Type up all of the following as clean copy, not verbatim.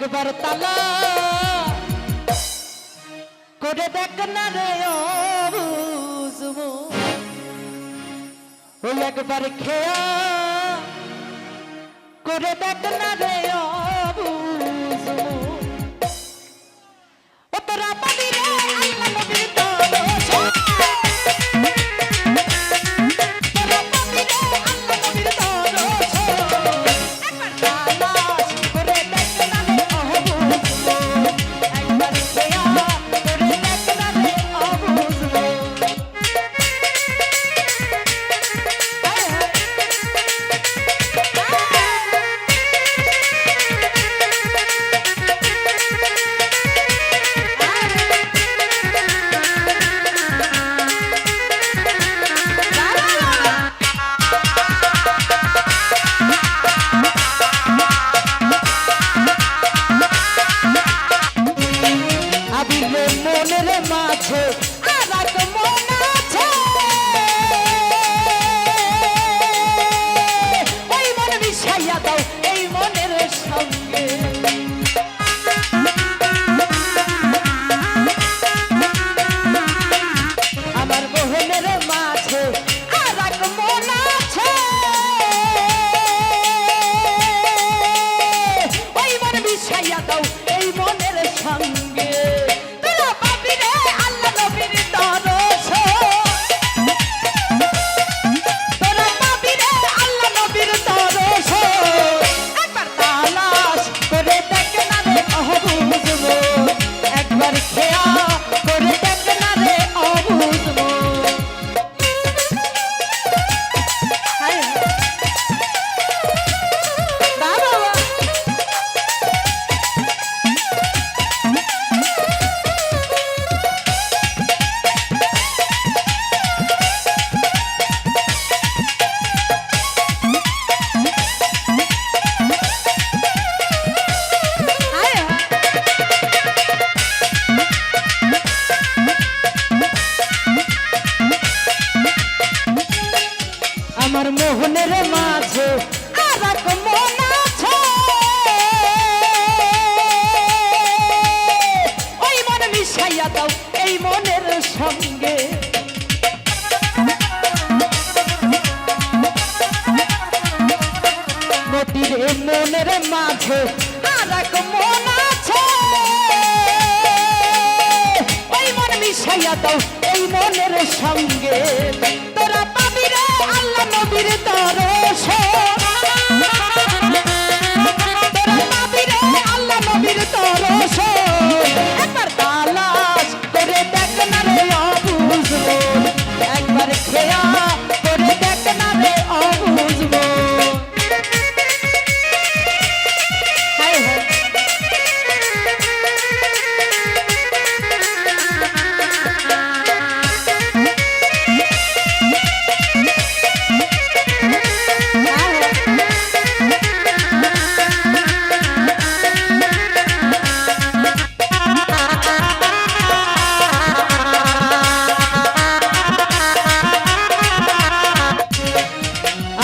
একবার তালা করে দেখ না রে বুঝবো ওই একবার খেয়া করে দেখ না রে বুঝবো ও তোরা পাবি রে আল্লাহ নবীর দরস তোরা পাবি রে আল্লাহ নবীর দরস একবার তালাশ করে দেখ না রে বুঝবো একবার খেয়া করে দেখ না রে বুঝবো মনের মাঝে আর এক মন আছে ওই মন মিশাইয়া দাও এই মনের সঙ্গে আমার মোহনের মাঝে আর এক মন আছে ওই মন মিশাইয়া দাও এই মনের সঙ্গে আমার মোহনের মাঝে আর এক মন আছে ওই মন মিশাইয়া দাও এই মনের সঙ্গে মতির মনের মাঝে আর এক মন আছে ওই মন মিশাইয়া দাও এই মনের সঙ্গে তোরা পাবি রে আল্লাহ নবীর দরস তোরা পাবি রে আল্লাহ নবীর দরস একবার তালাশ করে দেখ না রে বুঝবো একবার খেয়া করে দেখ না রে বুঝবো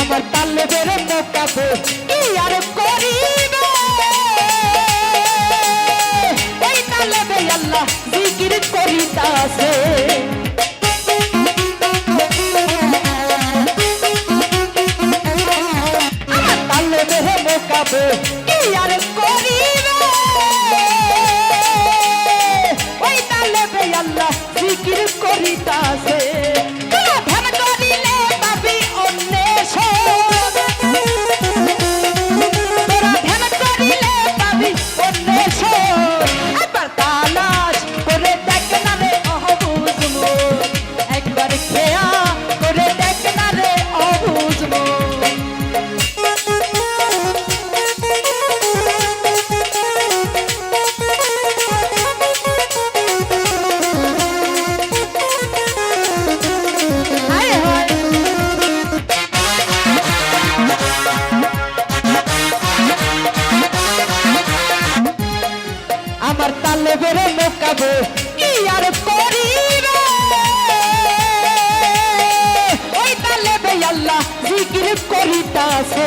আমার তালেবের মোকাবে কি আর করিবে ওই তালেবে আল্লাহ জিকির করিতাছে আমার তালেবের মোকাবে কি আর করিবে ওই তালেবে আল্লাহ জিকির করিতাছে আমার তালেবের মোকাবে কি আর করিবে ওই তালেবে আল্লাহ জিকির করিতাছে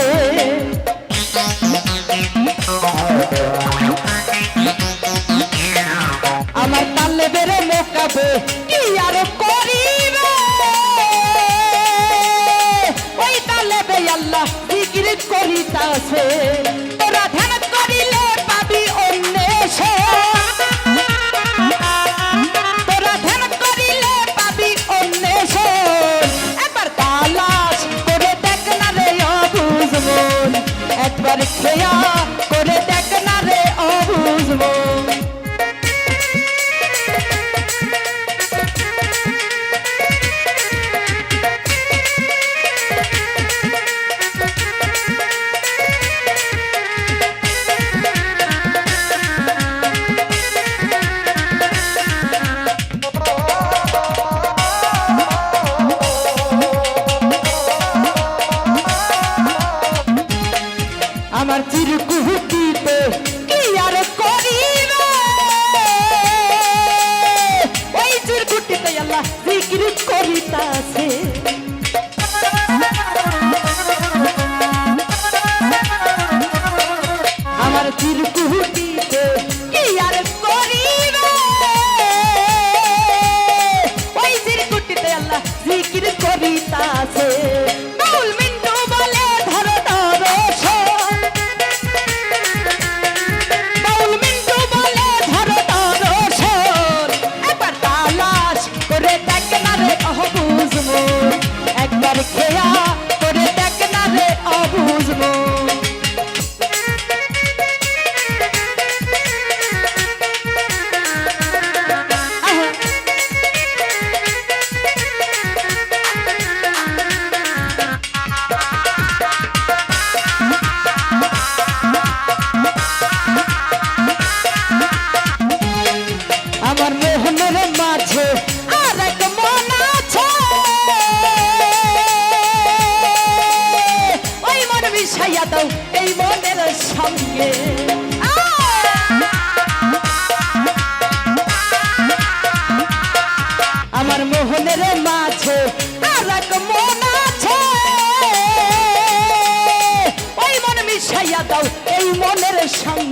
সঙ্গ